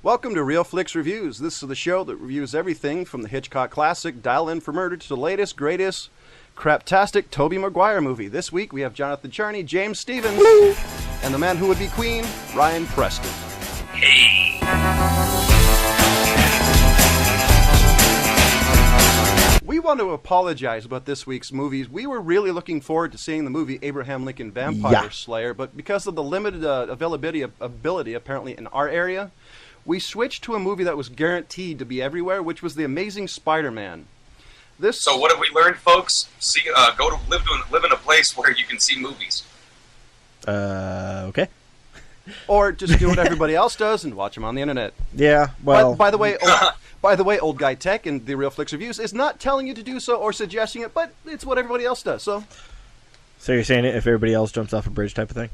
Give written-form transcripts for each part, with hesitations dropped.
Welcome to Real Flix Reviews. This is the show that reviews everything from the Hitchcock classic Dial In for Murder to the latest, greatest, craptastic Tobey Maguire movie. This week we have Jonathan Charney, James Stevens, and the man who would be Queen, Ryan Preston. Hey! We want to apologize about this week's movies. We were really looking forward to seeing the movie Abraham Lincoln Vampire Slayer, but because of the limited availability apparently in our area, we switched to a movie that was guaranteed to be everywhere, which was The Amazing Spider-Man. So what have we learned, folks? Go to live in a place where you can see movies. Okay. Or just do what everybody else does and watch them on the internet. Yeah, well... By the way, Old Guy Tech and the Real Flix Reviews is not telling you to do so or suggesting it, but it's what everybody else does, so... So you're saying if everybody else jumps off a bridge type of thing?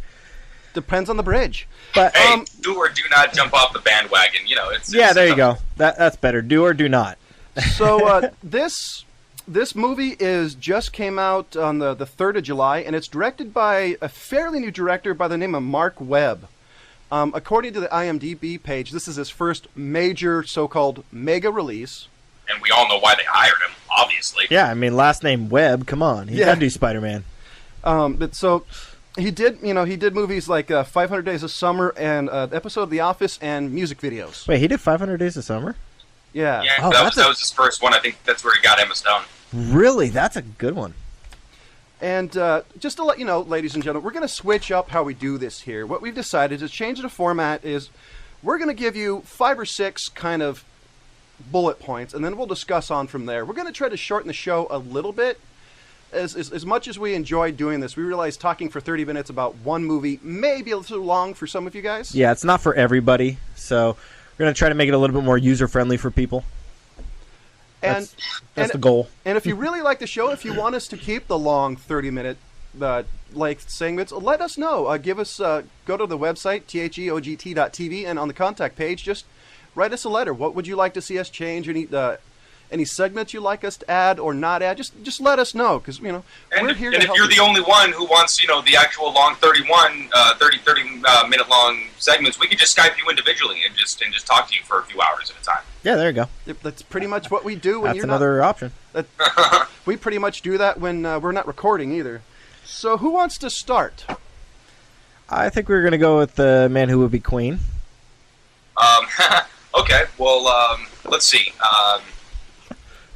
Depends on the bridge. But hey, do or do not jump off the bandwagon. You know, there you go. That's better. Do or do not. So this movie just came out on the 3rd of July, and it's directed by a fairly new director by the name of Marc Webb. According to the IMDb page, this is his first major so-called mega release. And we all know why they hired him, obviously. Yeah, I mean, last name Webb. Come on, he got to do Spider-Man. But so he did movies like 500 Days of Summer and an episode of The Office and music videos. Wait, he did 500 Days of Summer? Yeah. Yeah, that was his first one. I think that's where he got Emma Stone. Really? That's a good one. And just to let you know, ladies and gentlemen, we're going to switch up how we do this here. What we've decided to change the format is we're going to give you 5 or 6 kind of bullet points, and then we'll discuss on from there. We're going to try to shorten the show a little bit. As much as we enjoy doing this, we realize talking for 30 minutes about one movie may be a little long for some of you guys. Yeah, it's not for everybody, so we're going to try to make it a little bit more user-friendly for people. That's the goal. And if you really like the show, if you want us to keep the long 30-minute length segments, let us know. Give us go to the website, theogt.tv, and on the contact page, just write us a letter. What would you like to see us change? Any segments you'd like us to add or not add? Just let us know, because we're here to help. And if you're the only one who wants, the actual long 30 minute long segments, we could just Skype you individually and just talk to you for a few hours at a time. Yeah, there you go. That's pretty much what we do when That's another option. We pretty much do that when we're not recording either. So who wants to start? I think we're going to go with the man who would be Queen. Okay, well, let's see.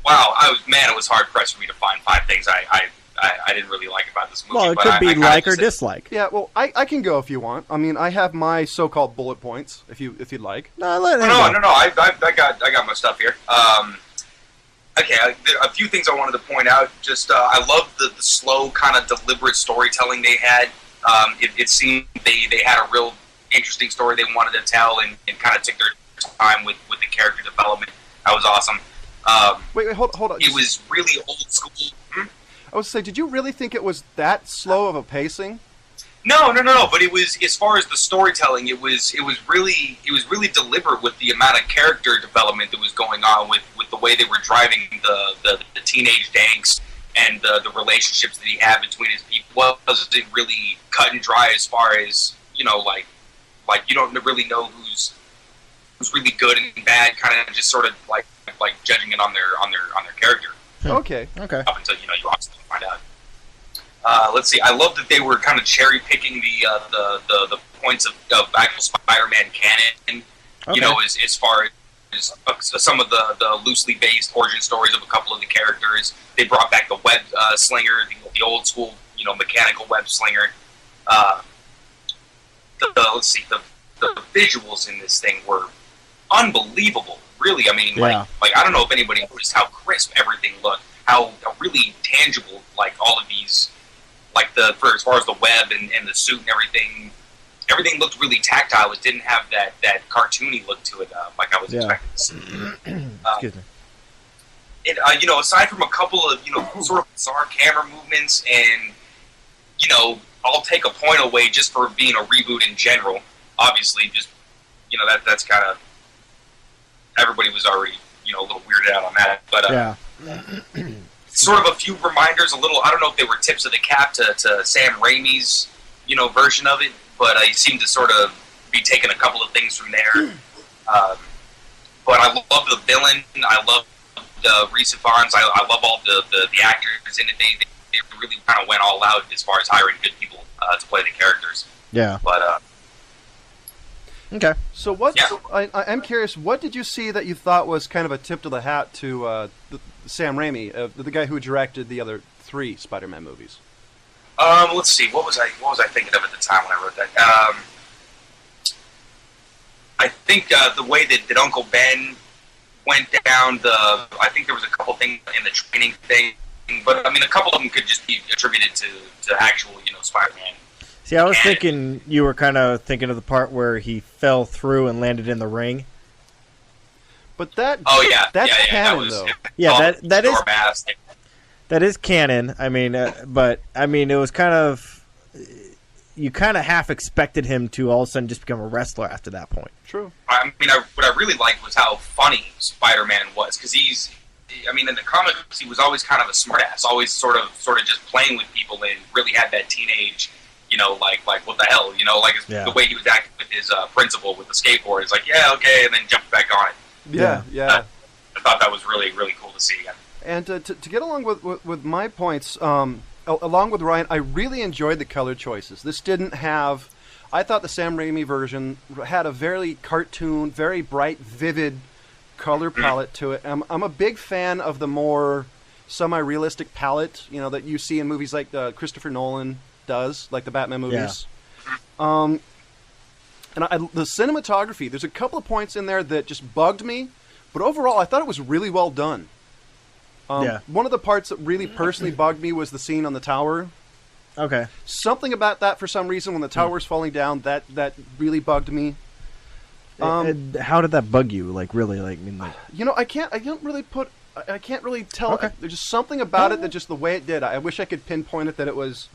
Wow, it was hard pressed for me to find 5 things I didn't really like about this movie. Well, it could be like or dislike. Yeah, well, I can go if you want. I mean, I have my so-called bullet points if you'd like. No. I got my stuff here. Okay, a few things I wanted to point out. Just I love the slow, kind of deliberate storytelling they had. It seemed they had a real interesting story they wanted to tell, and kind of took their time with the character development. That was awesome. Wait, hold on. It was really old school. I was say, did you really think it was that slow of a pacing? No. But it was, as far as the storytelling, it was really deliberate with the amount of character development that was going on with the way they were driving the teenage angst and the relationships that he had between his people. Well, it wasn't really cut and dry as far as like you don't really know who's really good and bad. Kind of just sort of like judging it on their character. Okay. Up until you obviously find out. Let's see. I love that they were kind of cherry picking the points of actual Spider-Man canon. Okay. As far as some of the loosely based origin stories of a couple of the characters. They brought back the web slinger, the old school mechanical web slinger. Let's see. The visuals in this thing were unbelievable. Really, I mean, like I don't know if anybody noticed how crisp everything looked, how really tangible, like all of these, like as far as the web and the suit and everything looked really tactile. It didn't have that cartoony look to it, like I was expecting to see. Excuse me. And aside from a couple of sort of bizarre camera movements, and I'll take a point away just for being a reboot in general. Obviously, just that's kind of. Everybody was already, a little weirded out on that. But sort of a few reminders, I don't know if they were tips of the cap to Sam Raimi's, version of it, but I seem to sort of be taking a couple of things from there. I love the villain. I love the recent Fonz. I love all the actors in it. They really kind of went all out as far as hiring good people to play the characters. Yeah. But okay. So what? Yeah. I'm curious. What did you see that you thought was kind of a tip to the hat to Sam Raimi, the guy who directed the other 3 Spider-Man movies? Let's see. What was I thinking of at the time when I wrote that? I think the way that Uncle Ben went down. I think there was a couple things in the training thing, but I mean, a couple of them could just be attributed to actual, Spider-Man. See, I was thinking you were kind of thinking of the part where he fell through and landed in the ring. But that's canon, though. Yeah, that is canon. I mean, but I mean, it was kind of, you kind of half expected him to all of a sudden just become a wrestler after that point. True. I mean, what I really liked was how funny Spider-Man was, because in the comics he was always kind of a smartass, always sort of just playing with people, and really had that teenage, like what the hell, the way he was acting with his principal with the skateboard. It's like, yeah, okay, and then jumped back on it. Yeah. I thought that was really, really cool to see. And to get along with my points, along with Ryan, I really enjoyed the color choices. This didn't have... I thought the Sam Raimi version had a very cartoon, very bright, vivid color palette to it. I'm a big fan of the more semi-realistic palette, that you see in movies like Christopher Nolan does, like the Batman movies. Yeah. And the cinematography, there's a couple of points in there that just bugged me, but overall I thought it was really well done. One of the parts that really personally bugged me was the scene on the tower. Okay. Something about that, for some reason, when the tower's falling down, that really bugged me. How did that bug you? Like, really? Like, I can't really tell. Okay. There's just something about it that just the way it did. I wish I could pinpoint it that it was,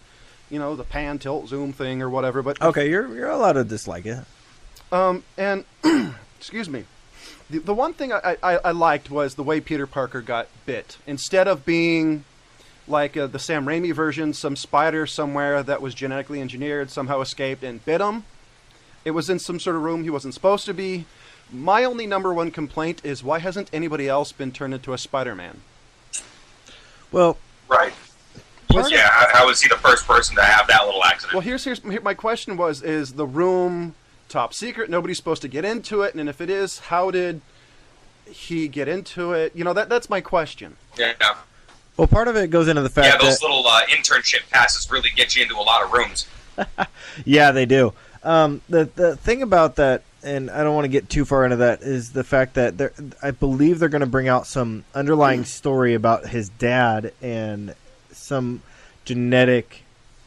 the pan, tilt, zoom thing or whatever. But okay, you're allowed to dislike it. And excuse me. The one thing I liked was the way Peter Parker got bit. Instead of being like the Sam Raimi version, some spider somewhere that was genetically engineered somehow escaped and bit him. It was in some sort of room he wasn't supposed to be. My only number one complaint is, why hasn't anybody else been turned into a Spider-Man? Well, right. How was he the first person to have that little accident? Well, here's my question is the room top secret? Nobody's supposed to get into it, and if it is, how did he get into it? That's my question. Yeah. Well, part of it goes into the fact that... Yeah, those little internship passes really get you into a lot of rooms. Yeah, they do. The thing about that, and I don't want to get too far into that, is the fact that I believe they're going to bring out some underlying story about his dad and some genetic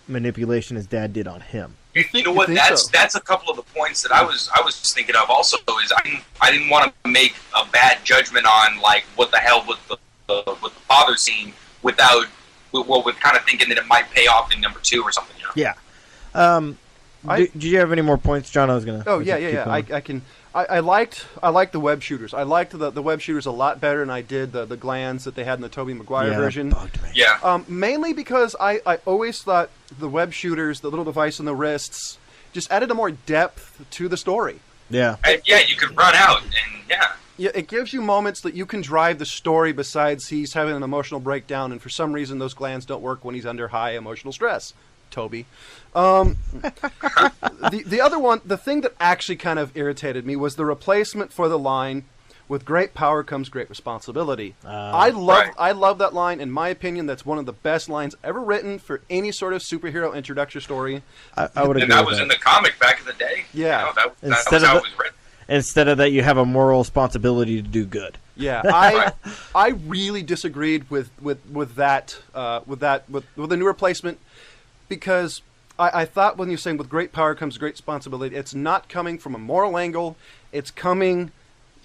manipulation his dad did on him. You know what? That's a couple of the points that I was thinking of. Also, is I didn't want to make a bad judgment on like what the hell with the father scene with kind of thinking that it might pay off in number 2 or something. Yeah. Did you have any more points, John? I was gonna. Oh yeah. I can. I liked the web shooters. I liked the web shooters a lot better than I did the glands that they had in the Tobey Maguire version. That bugged me. Yeah. Mainly because I always thought the web shooters, the little device on the wrists, just added a more depth to the story. Yeah. And you could run out and Yeah, it gives you moments that you can drive the story besides he's having an emotional breakdown, and for some reason those glands don't work when he's under high emotional stress. Toby. The other one, the thing that actually kind of irritated me was the replacement for the line, "With great power comes great responsibility." I love that line. In my opinion, that's one of the best lines ever written for any sort of superhero introductory story. I would agree. And that was in the comic back in the day. Yeah. That was how it was written. Instead of that, you have a moral responsibility to do good. Yeah, I really disagreed with that with the new replacement, because I thought when you're saying with great power comes great responsibility, it's not coming from a moral angle. It's coming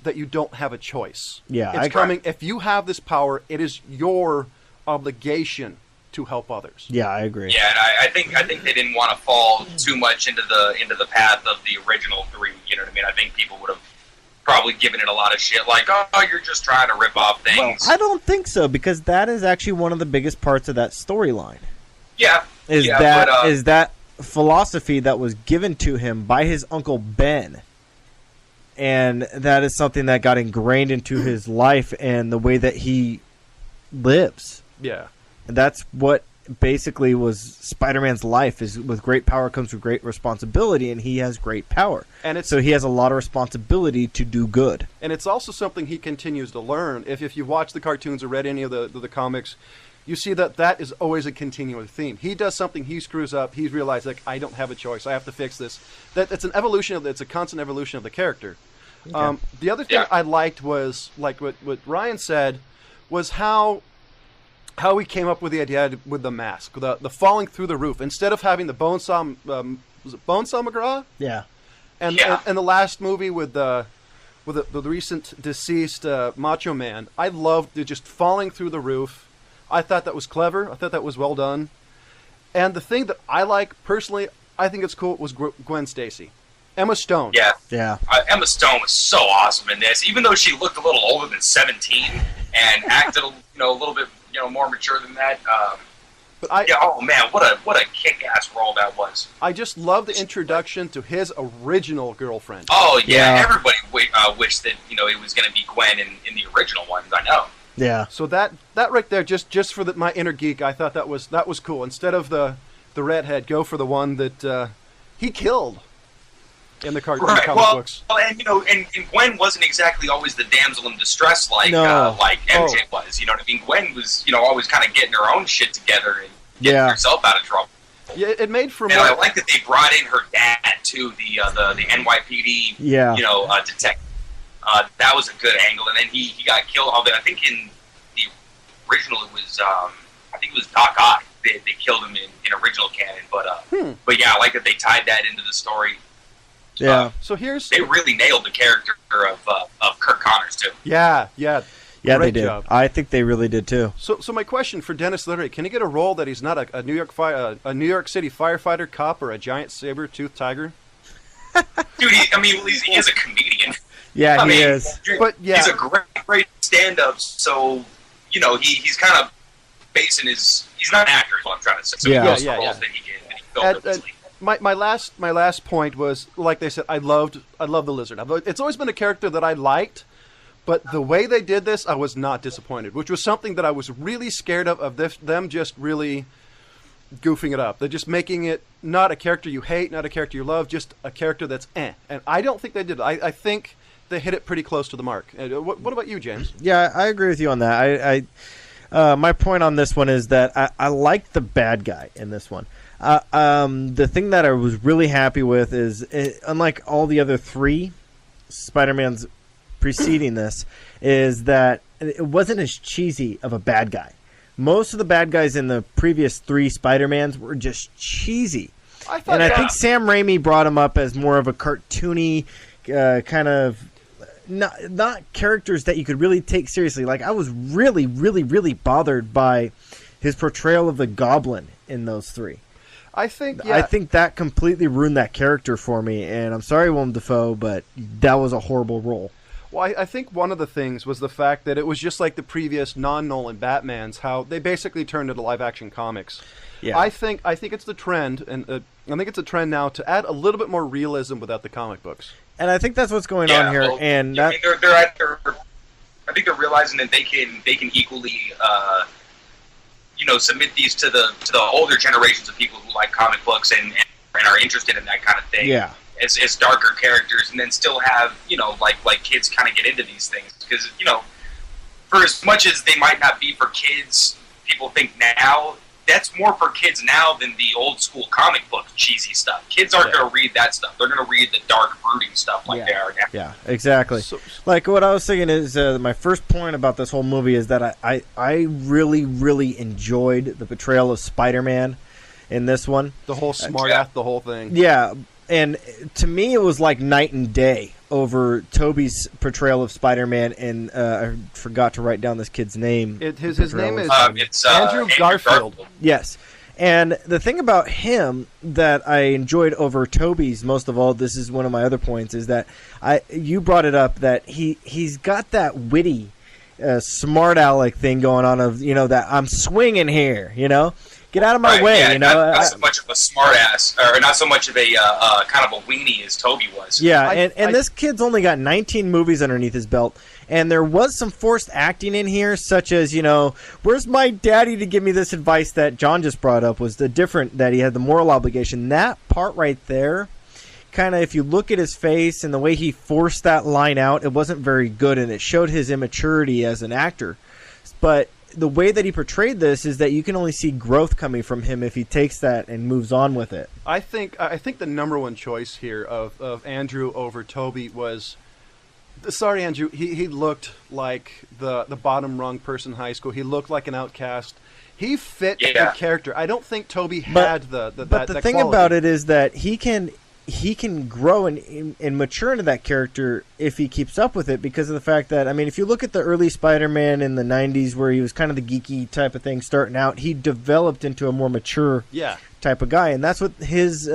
that you don't have a choice. Yeah, it's coming if you have this power, it is your obligation to help others. Yeah, I agree. Yeah, and I think they didn't want to fall too much into the path of the original 3. You know what I mean? I think people would have probably given it a lot of shit, like, oh, you're just trying to rip off things. Well, I don't think so, because that is actually one of the biggest parts of that storyline. Yeah. Is that philosophy that was given to him by his Uncle Ben. and that is something that got ingrained into his life and the way that he lives. Yeah. And that's what basically was Spider-Man's life, is with great power comes with great responsibility, and he has great power. And so he has a lot of responsibility to do good. And it's also something he continues to learn. If you've watched the cartoons or read any of the comics, you see that is always a continuing theme. He does something, he screws up, he's realized, like, I don't have a choice, I have to fix this. It's an evolution it's a constant evolution of the character. Okay. The other thing I liked was, like what Ryan said, was how he came up with the idea with the mask, the falling through the roof. Instead of having the Bonesaw, was it Bonesaw McGraw? Yeah. And the last movie with the recent deceased Macho Man, I loved the just falling through the roof. I thought that was clever. I thought that was well done. And the thing that I like personally, I think it's cool, was Gwen Stacy. Emma Stone. Yeah. Emma Stone was so awesome in this, even though she looked a little older than 17 and acted a little bit more mature than that. Oh man, what a kick-ass role that was. I just love the introduction to his original girlfriend. Oh yeah. Everybody wished that it was going to be Gwen in the original ones. I know. Yeah. So that right there, just for my inner geek, I thought that was cool. Instead of the redhead, go for the one that he killed in the comic books. Well, and and Gwen wasn't exactly always the damsel in distress like MJ was. You know what I mean? Gwen was always kind of getting her own shit together and getting herself out of trouble. Yeah, it made for. And I like that they brought in her dad too, the NYPD detective. That was a good angle, and then he got killed. I think in the original it was Doc Ock. They killed him in original canon, but yeah, I like that they tied that into the story. Yeah. So they really nailed the character of Kirk Connors too. Yeah. Yeah, they did. Job. I think they really did too. So my question for Dennis Leary: can he get a role that he's not a New York City firefighter, cop, or a giant saber-toothed tiger? Dude, he is a comedian. Yeah, he is. But he's a great stand-up. So he's kind of basing his. He's not an actor, is what I'm trying to say. So he goes for roles that he My last point was, like they said, I love the Lizard. It's always been a character that I liked, but the way they did this, I was not disappointed, which was something that I was really scared of them just really goofing it up. They're just making it not a character you hate, not a character you love, just a character that's And I don't think they did it. I think they hit it pretty close to the mark. What about you, James? Yeah, I agree with you on that. My point on this one is that I like the bad guy in this one. The thing that I was really happy with is, unlike all the other three Spider-Mans preceding this, is that it wasn't as cheesy of a bad guy. Most of the bad guys in the previous three Spider-Mans were just cheesy. I think Sam Raimi brought him up as more of a cartoony kind of not characters that you could really take seriously. Like, I was really, really, really bothered by his portrayal of the Goblin in those three. I think that completely ruined that character for me, and I'm sorry, Willem Dafoe, but that was a horrible role. Well, I think one of the things was the fact that it was just like the previous non-Nolan Batmans, how they basically turned into live-action comics. Yeah. I think it's the trend, and I think it's a trend now to add a little bit more realism without the comic books. And I think that's what's going on here. I think they're realizing that they can equally. Submit these to the older generations of people who like comic books and are interested in that kind of thing. Yeah. As darker characters, and then still have like kids kind of get into these things, because for as much as they might not be for kids, people think now that's more for kids now than the old school comic book cheesy stuff. Kids aren't going to read that stuff. They're going to read the dark, brooding stuff they are now. Yeah, exactly. Like, what I was thinking is my first point about this whole movie is that I really, really enjoyed the portrayal of Spider-Man in this one. The whole smart-ass, the whole thing. Yeah, and to me it was like night and day over Tobey's portrayal of Spider-Man, and I forgot to write down this kid's name. His name is Andrew Garfield. Yes. And the thing about him that I enjoyed over Tobey's most of all, this is one of my other points, is that you brought it up that he's got that witty, smart aleck thing going on of, that I'm swinging here, Get out of my Right, way, yeah, you know. not so much of a smartass, or not so much of a kind of a weenie as Toby was. Yeah, and this kid's only got 19 movies underneath his belt, and there was some forced acting in here, such as, you know, where's my daddy to give me this advice that John just brought up, was the different, that he had the moral obligation. That part right there, kind of, if you look at his face and the way he forced that line out, it wasn't very good, and it showed his immaturity as an actor. But the way that he portrayed this is that you can only see growth coming from him if he takes that and moves on with it. I think the number one choice here of Andrew over Toby was, sorry Andrew, he looked like the bottom rung person in high school. He looked like an outcast. He fit the character. I don't think Toby had the thing quality about it is that he can grow and mature into that character if he keeps up with it, because of the fact that, I mean, if you look at the early Spider-Man in the 90s where he was kind of the geeky type of thing starting out, he developed into a more mature type of guy, and that's what his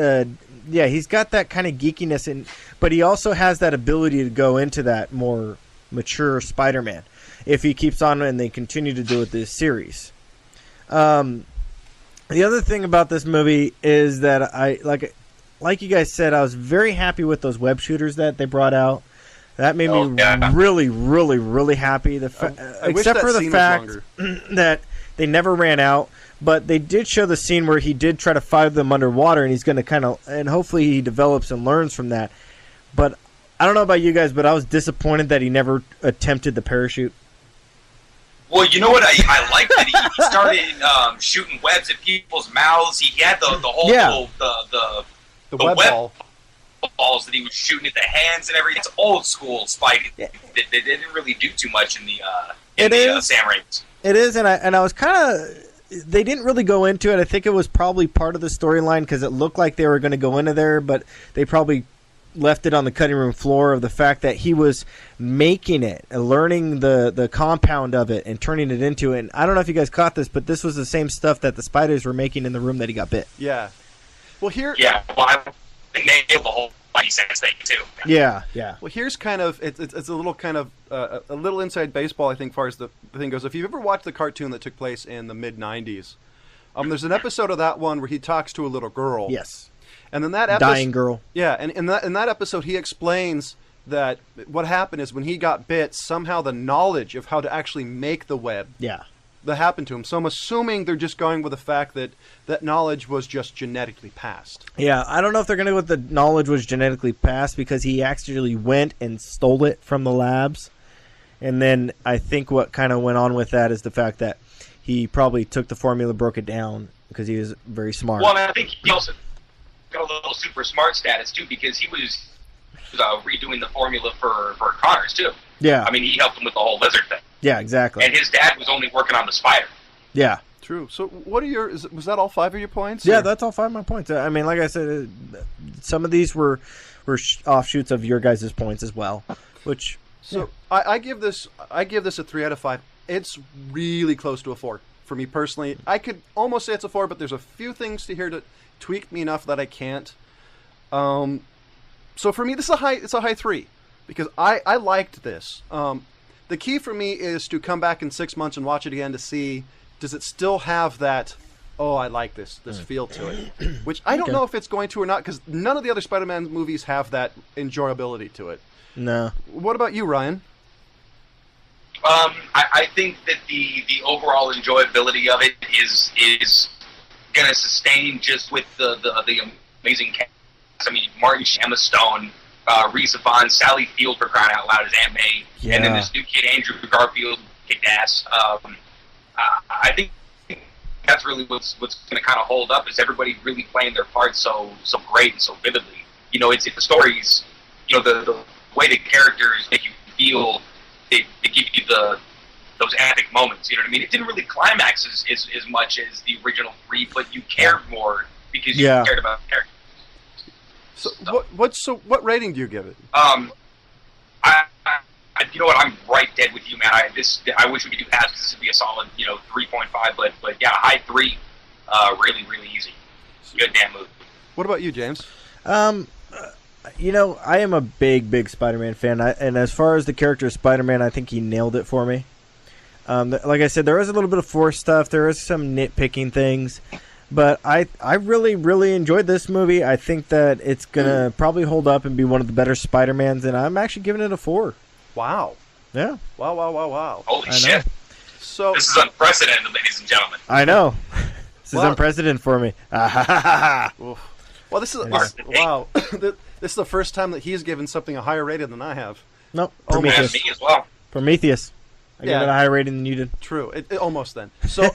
he's got that kind of geekiness, but he also has that ability to go into that more mature Spider-Man if he keeps on and they continue to do it this series. The other thing about this movie is that I like you guys said, I was very happy with those web shooters that they brought out. That made me really, really, really happy. Except for the fact that they never ran out, but they did show the scene where he did try to fight them underwater, and he's going to and hopefully he develops and learns from that. But I don't know about you guys, but I was disappointed that he never attempted the parachute. Well, you know what? I liked that he started shooting webs at people's mouths. He had the whole little, the web ball balls that he was shooting at the hands and everything. It's old school Spidey. They didn't really do too much in the Sam Raimi. It is, and I was kind of. They didn't really go into it. I think it was probably part of the storyline because it looked like they were going to go into there, but they probably left it on the cutting room floor of the fact that he was making it, learning the compound of it, and turning it into it. And I don't know if you guys caught this, but this was the same stuff that the spiders were making in the room that he got bit. Yeah. Well, here. Yeah. Well, I think they nailed the whole Spidey sense thing too. Yeah. Yeah. Well, here's kind of it's a little kind of a little inside baseball, I think, as far as the thing goes. If you've ever watched the cartoon that took place in the mid '90s, there's an episode of that one where he talks to a little girl. Yes. And then that dying girl. Yeah, and in that episode, he explains that what happened is when he got bit, somehow the knowledge of how to actually make the web. Yeah. That happened to him. So I'm assuming they're just going with the fact that that knowledge was just genetically passed. Yeah, I don't know if they're going to go with the knowledge was genetically passed because he actually went and stole it from the labs. And then I think what kind of went on with that is the fact that he probably took the formula, broke it down because he was very smart. Well, I think he also got a little super smart status too because he was redoing the formula for Connors too. Yeah. I mean, he helped him with the whole lizard thing. Yeah, exactly. And his dad was only working on the spider. Yeah. True. So what are was that all 5 of your points? Yeah, that's all 5 of my points. I mean, like I said, some of these were offshoots of your guys' points as well, which... So yeah. I give this a 3 out of 5. It's really close to a 4 for me personally. I could almost say it's a 4, but there's a few things to here to tweak me enough that I can't. So for me, it's a high 3 because I liked this. The key for me is to come back in 6 months and watch it again to see, does it still have that, oh, I like this feel to it, which I don't know if it's going to or not because none of the other Spider-Man movies have that enjoyability to it. No. What about you, Ryan? I think that the overall enjoyability of it is going to sustain just with the amazing cast. I mean, Martin, Emma Stone, Risa Vaughn, Sally Field for crying out loud as Aunt May, and then this new kid Andrew Garfield kicked ass. I think that's really what's going to kind of hold up is everybody really playing their parts so great and so vividly. You know, it's the stories. You know, the way the characters make you feel. They give you those epic moments. You know what I mean? It didn't really climax as much as the original 3, but you cared more because you cared about the characters. So what rating do you give it? You know what? I'm right dead with you, man. I wish we could do halves because this would be a solid 3.5. But yeah, high 3, really really easy. Good damn movie. What about you, James? You know, I am a big Spider-Man fan, and as far as the character of Spider-Man, I think he nailed it for me. Like I said, there is a little bit of Force stuff. There is some nitpicking things. But I really, really enjoyed this movie. I think that it's going to probably hold up and be one of the better Spider-Mans, and I'm actually giving it a 4. Wow. Yeah. Wow. Holy shit. So this is unprecedented, ladies and gentlemen. I know. This is unprecedented for me. Well, this is wow. This is the first time that he's given something a higher rating than I have. Nope. And Prometheus. me as well. Prometheus. I gave it a higher rating than you did. True. It almost then. So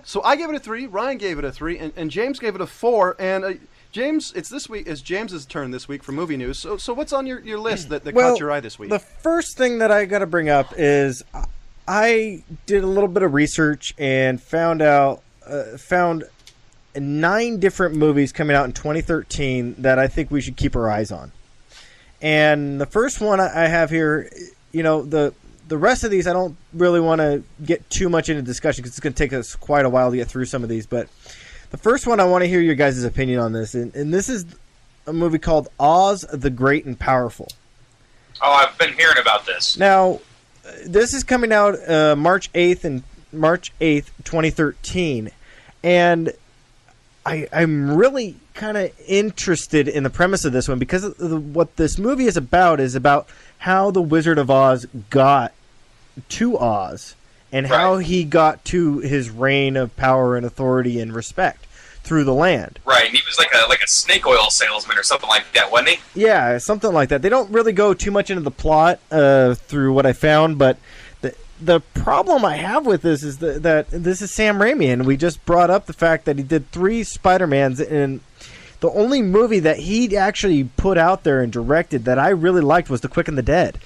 so I gave it a 3. Ryan gave it a 3, and James gave it a 4. And James, it's James's turn this week for movie news. So what's on your list that caught your eye this week? The first thing that I got to bring up is I did a little bit of research and found 9 different movies coming out in 2013 that I think we should keep our eyes on. And the first one I have here, the rest of these I don't really want to get too much into discussion because it's going to take us quite a while to get through some of these. But the first one I want to hear your guys' opinion on this, and this is a movie called Oz the Great and Powerful. Oh, I've been hearing about this. Now, this is coming out March 8th, 2013, and I'm really kind of interested in the premise of this one because what this movie is about how the Wizard of Oz got to Oz and how he got to his reign of power and authority and respect through the land. Right, and he was like a snake oil salesman or something like that, wasn't he? Yeah, something like that. They don't really go too much into the plot through what I found, but the problem I have with this is that this is Sam Raimi, and we just brought up the fact that he did 3 Spider-Mans, and the only movie that he actually put out there and directed that I really liked was The Quick and the Dead.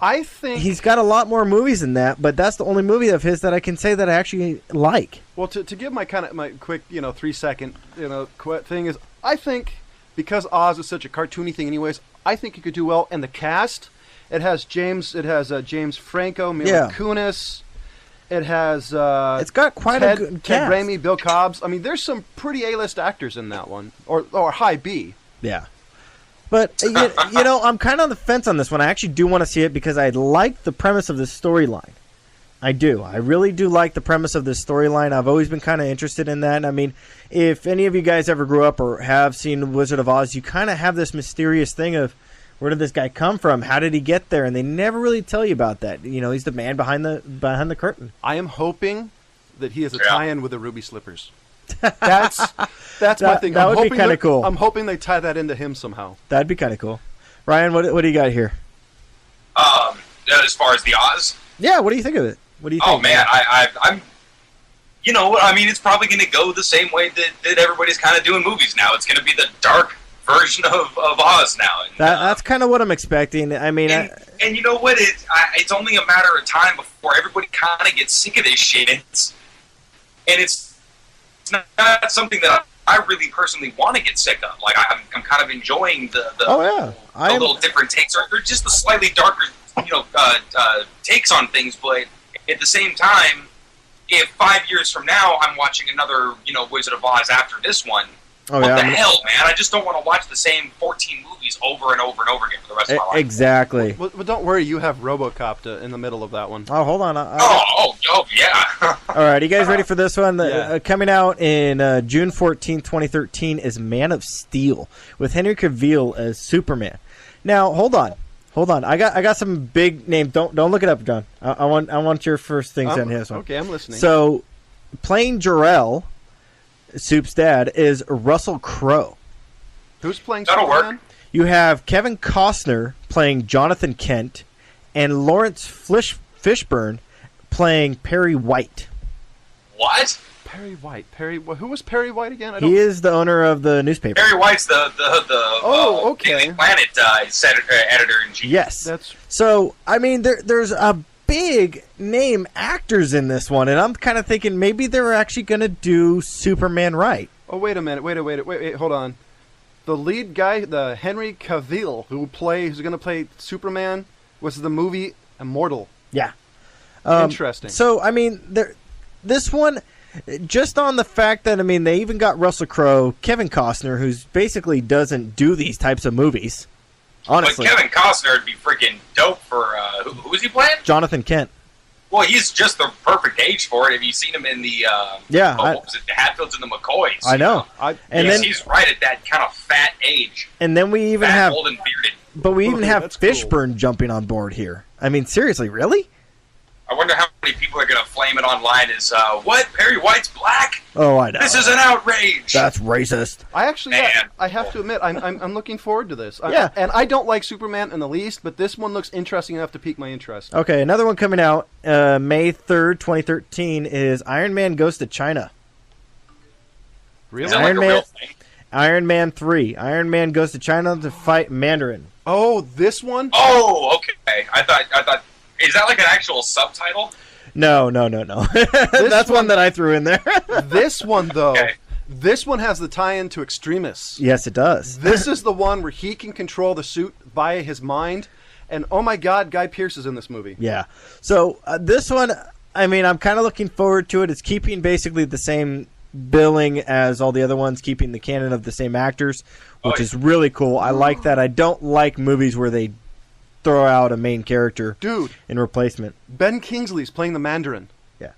I think he's got a lot more movies than that, but that's the only movie of his that I can say that I actually like. Well, to give my quick 3-second thing is, I think because Oz is such a cartoony thing, anyways, I think he could do well. And the cast, it has James Franco, Mila Kunis. It has it's got quite a good cast. Ted Raimi, Bill Cobbs. I mean, there's some pretty A-list actors in that one, or high B. Yeah. But, I'm kind of on the fence on this one. I actually do want to see it because I like the premise of this storyline. I do. I really do like the premise of this storyline. I've always been kind of interested in that. I mean, if any of you guys ever grew up or have seen Wizard of Oz, you kind of have this mysterious thing of, where did this guy come from? How did he get there? And they never really tell you about that. He's the man behind the curtain. I am hoping that he has a tie-in with the Ruby Slippers. That's my thing. That would be kind of cool. I'm hoping they tie that into him somehow. That'd be kind of cool. Ryan, what do you got here? As far as the Oz? Yeah, what do you think of it? What do you think? Oh, man, I'm... it's probably going to go the same way that everybody's kind of doing movies now. It's going to be the dark version of Oz now. And, that's kind of what I'm expecting. I mean... And you know what? It's only a matter of time before everybody kind of gets sick of this shit. And it's not something that I really personally want to get sick of. Like, I'm kind of enjoying the little different takes, or just the slightly darker, takes on things. But at the same time, if 5 years from now I'm watching another, Wizard of Oz after this one, what the hell, man? I just don't want to watch the same 14 movies over and over and over again for the rest of my life. Exactly. Well, don't worry, you have RoboCop in the middle of that one. Oh, hold on. Yeah. All right, are you guys ready for this one? Coming out in June 14, 2013 is Man of Steel with Henry Cavill as Superman. Now, hold on. I got some big names. Don't look it up, John. I want your first things on this one. Okay, I'm listening. So, playing Jor-El, Soup's dad, is Russell Crowe. Who's playing Superman? Work. You have Kevin Costner playing Jonathan Kent, and Lawrence Fishburne playing Perry White. What? Perry White. Who was Perry White again? He is the owner of the newspaper. Perry White's the okay. Planet editor-in-chief. Yes. So, I mean, there's a big name actors in this one, and I'm kind of thinking maybe they're actually going to do Superman right. Oh, wait a minute. Wait, hold on. The lead guy, the Henry Cavill, who's going to play Superman, was the movie Immortal. Yeah. Interesting. So, I mean, this one, just on the fact that, I mean, they even got Russell Crowe, Kevin Costner, who basically doesn't do these types of movies. Honestly. But Kevin Costner would be freaking dope for, who is he playing? Jonathan Kent. Well, he's just the perfect age for it. Have you seen him in the what was it, the Hatfields and the McCoys? I know. He's right at that kind of fat age. And then we even have old and bearded. But we even have Fishburne jumping on board here. I mean, seriously, really? I wonder how many people are going to flame it online as, what? Perry White's black? Oh, I know. This is an outrage. That's racist. I actually, I have to admit, I'm looking forward to this. Yeah. And I don't like Superman in the least, but this one looks interesting enough to pique my interest. Okay, another one coming out May 3rd, 2013 is Iron Man Goes to China. Really? Is that like a real thing? Iron Man 3. Iron Man Goes to China to fight Mandarin. Oh, this one? Oh, okay. I thought... Is that like an actual subtitle? No. That's one that I threw in there. This one, though, Okay. this one has the tie-in to Extremis. Yes, it does. This is the one where he can control the suit via his mind. And, oh my God, Guy Pearce is in this movie. Yeah. So, this one, I mean, I'm kind of looking forward to it. It's keeping basically the same billing as all the other ones, keeping the canon of the same actors, which is really cool. I like that. I don't like movies where they throw out a main character in replacement. Ben Kingsley's playing the Mandarin. Yeah.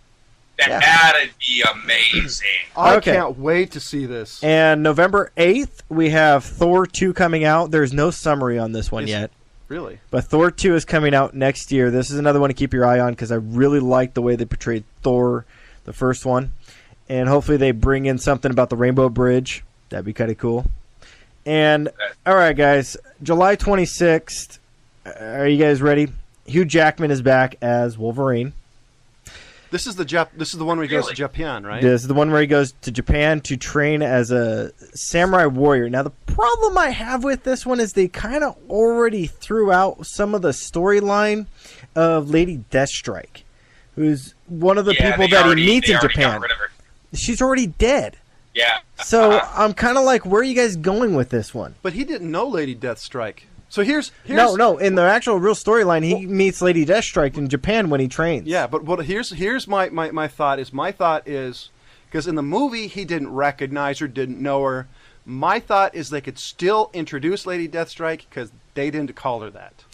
That'd be amazing. I can't wait to see this. And November 8th, we have Thor 2 coming out. There's no summary on this one yet. Really? But Thor 2 is coming out next year. This is another one to keep your eye on because I really like the way they portrayed Thor, the first one. And hopefully they bring in something about the Rainbow Bridge. That'd be kind of cool. And, all right, guys, July 26th. Are you guys ready? Hugh Jackman is back as Wolverine. This is the one where he goes to Japan, right? This is the one where he goes to Japan to train as a samurai warrior. Now, the problem I have with this one is they kind of already threw out some of the storyline of Lady Deathstrike, who's one of the people that he meets in Japan. She's already dead. Yeah. So I'm kind of like, where are you guys going with this one? But he didn't know Lady Deathstrike. So here's no. In the actual real storyline, he meets Lady Deathstrike in Japan when he trains. Yeah, but here's my thought is because in the movie he didn't recognize her, didn't know her. My thought is they could still introduce Lady Deathstrike because they didn't call her that.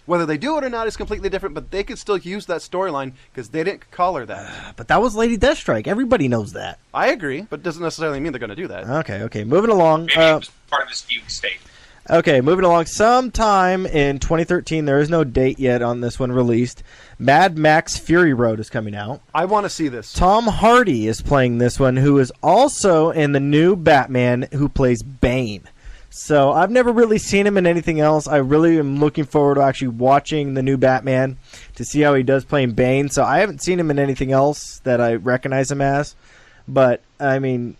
Whether they do it or not is completely different, but they could still use that storyline because they didn't call her that. But that was Lady Deathstrike. Everybody knows that. I agree, but it doesn't necessarily mean they're going to do that. Okay. Moving along. Maybe it was part of his fugue state. Okay, moving along. Sometime in 2013, there is no date yet on this one released. Mad Max Fury Road is coming out. I want to see this. Tom Hardy is playing this one, who is also in the new Batman, who plays Bane. So I've never really seen him in anything else. I really am looking forward to actually watching the new Batman to see how he does playing Bane. So I haven't seen him in anything else that I recognize him as. But, I mean,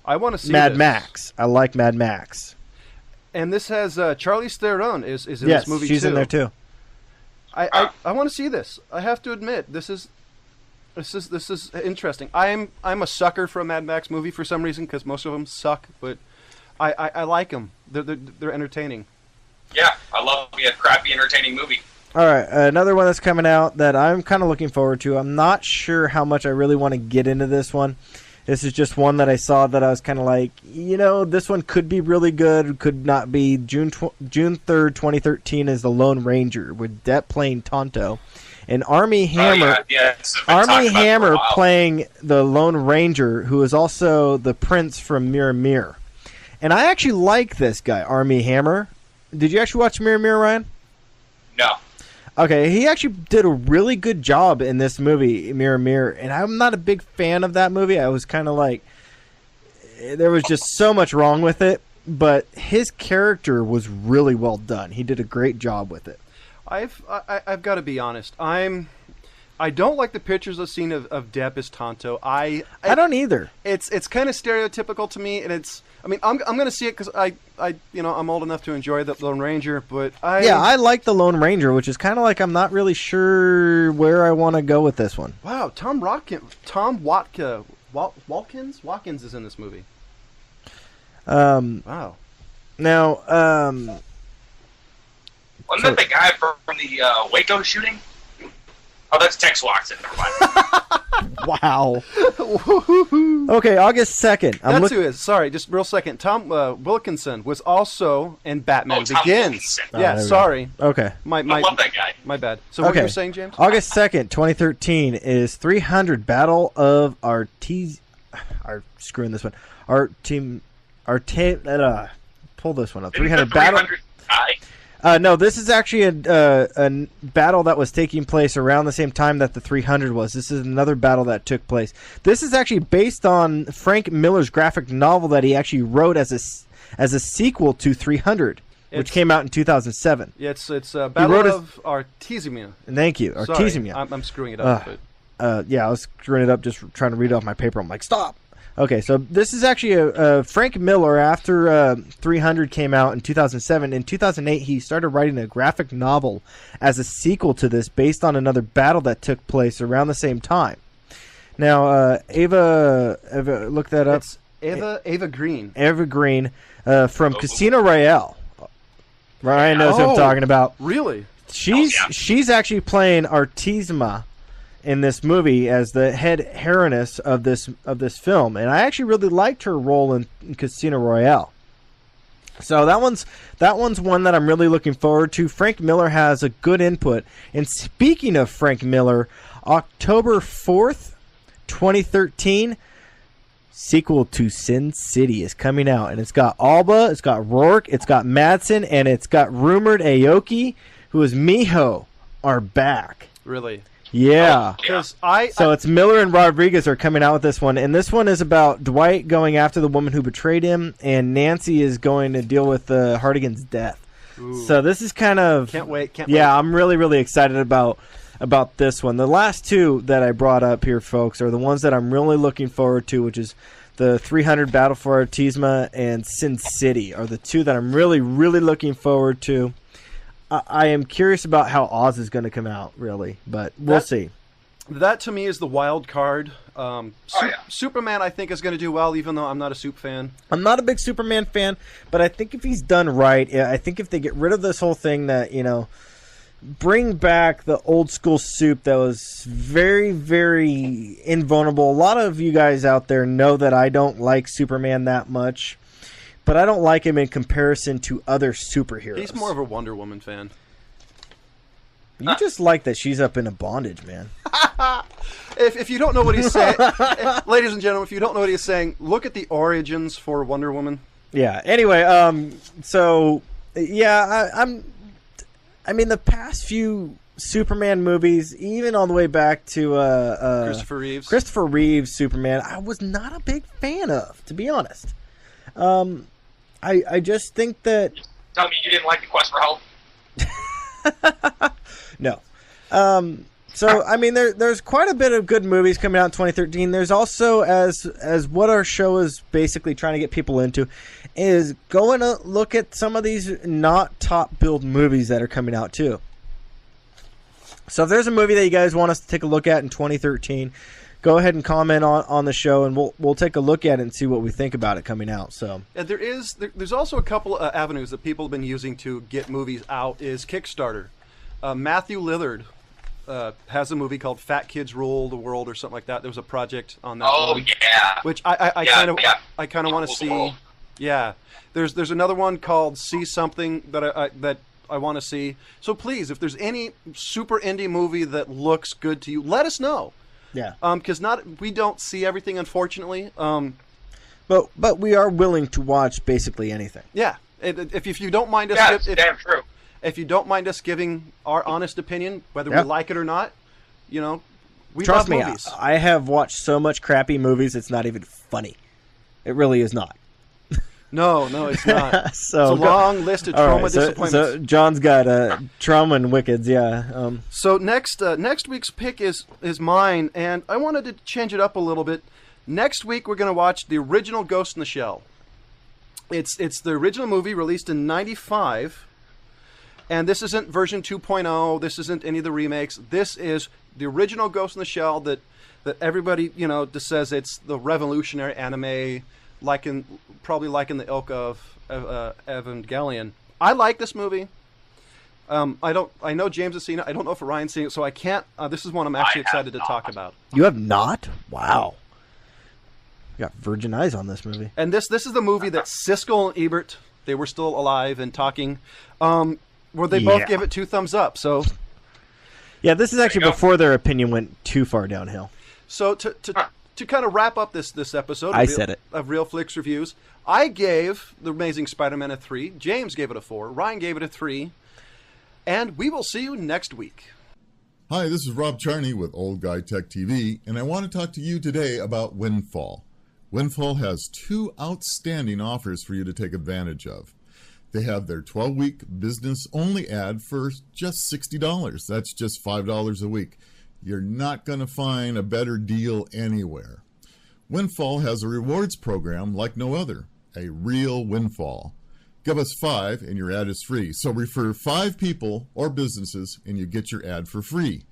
I want to see Mad Max. I like Mad Max. And this has Charlize Theron is in this movie too. Yes, she's in there too. I want to see this. I have to admit, this is interesting. I'm a sucker for a Mad Max movie for some reason because most of them suck, but I like them. They're entertaining. Yeah, I love a crappy entertaining movie. All right, another one that's coming out that I'm kind of looking forward to. I'm not sure how much I really want to get into this one. This is just one that I saw that I was kind of like, this one could be really good, could not be. June 3rd, 2013 is The Lone Ranger with Depp playing Tonto. And Armie Hammer, playing the Lone Ranger, who is also the prince from Mirror Mirror. And I actually like this guy, Armie Hammer. Did you actually watch Mirror Mirror, Ryan? No. Okay, he actually did a really good job in this movie, Mirror Mirror, and I'm not a big fan of that movie. I was kind of like, there was just so much wrong with it, but his character was really well done. He did a great job with it. I've got to be honest. I don't like the pictures I've seen of Depp as Tonto. I don't either. It's kind of stereotypical to me, and I'm going to see it because I'm old enough to enjoy the Lone Ranger, but I like the Lone Ranger, which is kind of like I'm not really sure where I want to go with this one. Wow, Watkins is in this movie. Wow. Now, wasn't that the guy from the Waco shooting? Oh, that's Tex Watson. Never mind. Wow. Okay, August 2nd. That's who is. Sorry, just real second. Tom Wilkinson was also in Batman Tom Begins. Wilkinson. Yeah, sorry. Okay. I love that guy. My bad. So what Okay. you were saying, James? August 2nd, 2013 is 300 Battle of screwing this one. Pull this one up. 300 Battle. 300 guy? No, this is actually a battle that was taking place around the same time that the 300 was. This is another battle that took place. This is actually based on Frank Miller's graphic novel that he actually wrote as a sequel to 300, which came out in 2007. Yeah, it's Battle of Artesimia. Thank you, Artesimia. Sorry, I'm screwing it up. Yeah, I was screwing it up just trying to read off my paper. I'm like, stop. Okay, so this is actually a Frank Miller. After 300 came out in 2007, in 2008 he started writing a graphic novel as a sequel to this based on another battle that took place around the same time. Now, Ava, look that up. It's Ava Green. Ava Green from Casino Royale. Ryan knows what I'm talking about. Really? She's actually playing Artesimia in this movie as the head heroiness of this film, and I actually really liked her role in Casino Royale. So that one's one that I'm really looking forward to. Frank Miller has a good input. And speaking of Frank Miller, October 4th, 2013, sequel to Sin City is coming out, and it's got Alba, it's got Rourke, it's got Madsen, and it's got rumored Aoki, who is Miho, are back. Really? Yeah. So it's Miller and Rodriguez are coming out with this one, and this one is about Dwight going after the woman who betrayed him, and Nancy is going to deal with Hardigan's death. Ooh. So this is kind of can't wait. Yeah, I'm really, really excited about this one. The last two that I brought up here, folks, are the ones that I'm really looking forward to, which is the 300 Battle for Artesimia and Sin City are the two that I'm really, really looking forward to. I am curious about how Oz is going to come out, really, but we'll see. That, to me, is the wild card. Superman, I think, is going to do well, even though I'm not a Soup fan. I'm not a big Superman fan, but I think if he's done right, I think if they get rid of this whole thing that, bring back the old school Soup that was very, very invulnerable. A lot of you guys out there know that I don't like Superman that much. But I don't like him in comparison to other superheroes. He's more of a Wonder Woman fan. You just like that she's up in a bondage, man. If you don't know what he's saying, ladies and gentlemen, if you don't know what he's saying, look at the origins for Wonder Woman. Yeah. Anyway, so yeah, I mean, the past few Superman movies, even all the way back to Christopher Reeve's Superman, I was not a big fan of, to be honest. I just think that... Tell me you didn't like The Quest for Hope? No. So, I mean, there's quite a bit of good movies coming out in 2013. There's also, as what our show is basically trying to get people into, is going to look at some of these not top-billed movies that are coming out, too. So if there's a movie that you guys want us to take a look at in 2013... go ahead and comment on the show, and we'll take a look at it and see what we think about it coming out. So there's also a couple of avenues that people have been using to get movies out. Is Kickstarter. Matthew Lillard has a movie called Fat Kids Rule the World or something like that. There was a project on that. Oh yeah, which I kind of want to see. Yeah, there's another one called See Something that I want to see. So please, if there's any super indie movie that looks good to you, let us know. Yeah. Because we don't see everything, unfortunately. But we are willing to watch basically anything. Yeah. If you don't mind us, damn true. If you don't mind us giving our honest opinion, whether we like it or not, we trust love me. movies. I have watched so much crappy movies; it's not even funny. It really is not. No, it's not. So it's a long list of trauma disappointments. So John's got Trauma and Wickeds, yeah. So next week's pick is mine, and I wanted to change it up a little bit. Next week we're going to watch the original Ghost in the Shell. It's the original movie released in '95, and this isn't version 2.0. This isn't any of the remakes. This is the original Ghost in the Shell that everybody just says it's the revolutionary anime. Probably like in the ilk of Evangelion. I like this movie. I know James has seen it. I don't know if Ryan's seen it, so I can't. This is one I'm actually excited to talk about. You have not? Wow. You got virgin eyes on this movie. And this is the movie that Siskel and Ebert, they were still alive and talking, where they both gave it 2 thumbs up. So, yeah, this is actually before their opinion went too far downhill. So to kind of wrap up this episode of Real Flix Reviews, I gave The Amazing Spider-Man a 3. James gave it a 4. Ryan gave it a 3. And we will see you next week. Hi, this is Rob Charney with Old Guy Tech TV, and I want to talk to you today about Windfall. Windfall has 2 outstanding offers for you to take advantage of. They have their 12-week business-only ad for just $60. That's just $5 a week. You're not going to find a better deal anywhere. Windfall has a rewards program like no other, a real windfall. Give us 5 and your ad is free. So refer 5 people or businesses and you get your ad for free.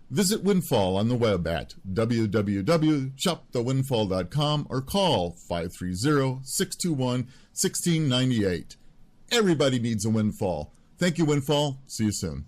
Visit Windfall on the web at www.shopthewindfall.com or call 530-621-1698. Everybody needs a windfall. Thank you, Windfall. See you soon.